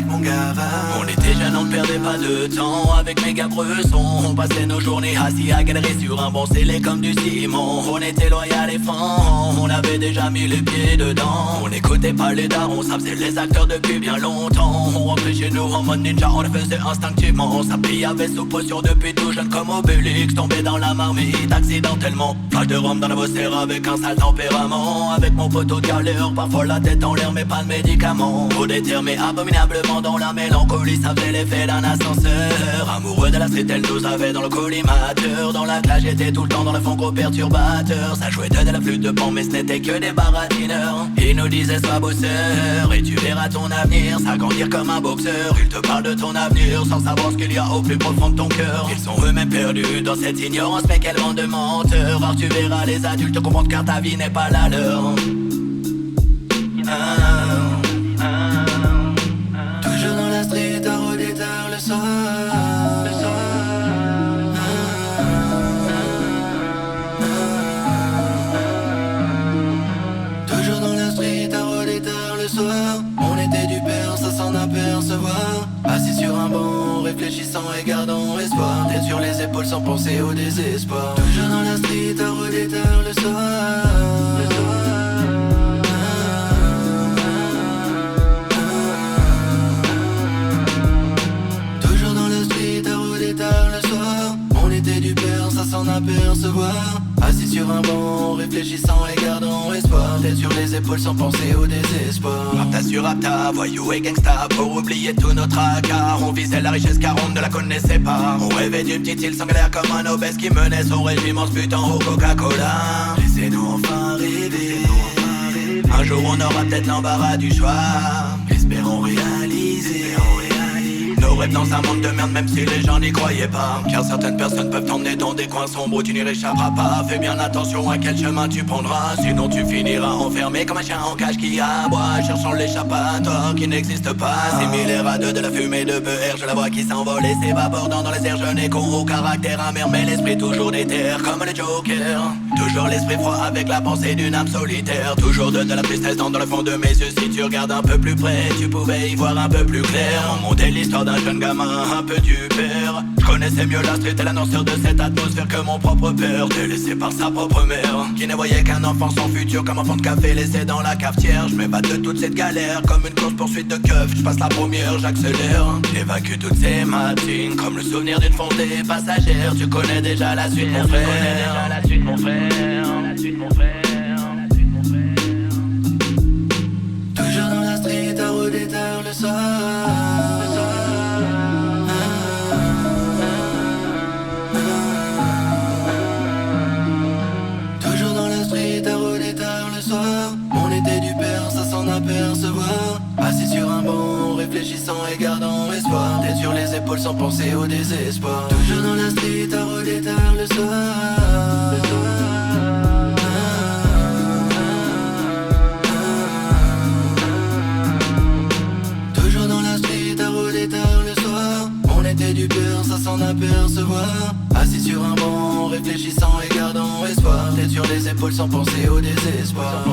mon gava. On était jeunes, on ne perdait pas de temps. Avec mes gars Bresson, on passait nos journées assis à galérer sur un banc scellé comme du ciment. On était loyal et franc, on avait déjà mis les pieds dedans. On n'écoutait pas les darons, ça faisait les acteurs depuis bien longtemps. On rentrait chez nous en mode ninja, on le faisait instinctivement. Ça avait sous potion depuis tout jeune comme Obélix. Tombé dans la marmite accidentellement. Flash de rhum dans la bossère avec un sale tempérament. Avec mon poteau de galère, parfois la tête en l'air mais pas de médicaments. Trop déterminé abominablement dans la mélancolie. Ça faisait l'effet d'un ascenseur. Amoureux de la street, elle nous avait dans le collimateur. Dans la classe j'étais tout le temps dans le fond gros perturbateur. Ça jouait de la flûte de pan mais ce n'était que des baratineurs. Ils nous disaient sois bosseur et tu verras ton avenir s'agrandir comme un boxeur. Ils te parlent de ton avenir sans savoir ce qu'il y a au plus profond de ton cœur. Ils sont eux-mêmes perdus dans cette ignorance mais quelle bande de menteurs. Alors tu verras les adultes comprendre car ta vie n'est pas la leur. Toujours dans la street à rôder tard le soir. Toujours dans la street à rôder tard le soir. On était du père, ça s'en apercevoir. Assis sur un banc, réfléchissant et gardant espoir. Tête sur les épaules sans penser au désespoir. Toujours dans la street à rôder tard le soir. Toujours dans la street à rôder tard le soir. On était du père, ça s'en apercevoir. Assis sur un banc, réfléchissant et gardant espoir. Tête sur les épaules sans penser au désespoir. Rapta sur rapta, voyou et gangsta. Pour oublier tout notre accord. On visait la richesse car on ne la connaissait pas. On rêvait d'une petite île sanglère comme un obèse qui menait son régime en se butant au Coca-Cola. Laissez-nous enfin rêver. Un jour on aura peut-être l'embarras du choix. Espérons réaliser nos rêves dans un monde de merde même si les gens n'y croyaient pas. Car certaines personnes peuvent t'emmener dans des coins sombres où tu n'y réchapperas pas. Fais bien attention à quel chemin tu prendras. Sinon tu finiras enfermé comme un chien en cage qui aboie, cherchant l'échappatoire qui n'existe pas. Similaire à de la fumée de beurre. Je la vois qui s'envole et s'évapore dans les airs. Je n'ai qu'au caractère amer mais l'esprit toujours déter comme le Joker. Toujours l'esprit froid avec la pensée d'une âme solitaire. Toujours de la tristesse dans le fond de mes yeux. Si tu regardes un peu plus près tu pouvais y voir un peu plus clair. On montait l'histoire d'un jeune gamin un peu du père. Je connaissais mieux la street et la noirceur de cette atmosphère que mon propre père, délaissé par sa propre mère, qui ne voyait qu'un enfant sans futur comme un fond de café laissé dans la cafetière. Je m'évade de toute cette galère comme une course poursuite de keuf. Je passe la première, j'accélère, j'évacue toutes ces matines comme le souvenir d'une fondée passagère. Tu connais déjà la suite mon frère. La suite mon frère. La suite mon frère. Toujours dans la street à rôder tard le soir. Toujours dans la street à rôder tard le soir. On était du père, ça s'en apercevoir. Assis sur un banc, réfléchissant et gardant espoir. Tête sur les épaules sans penser au désespoir. Toujours dans la street à rôder tard le soir. Toujours dans la street à rôder tard le soir. On était du peur, ça s'en apercevoir. Assis sur un banc, réfléchissant et gardant espoir. Tête sur les épaules sans penser au désespoir.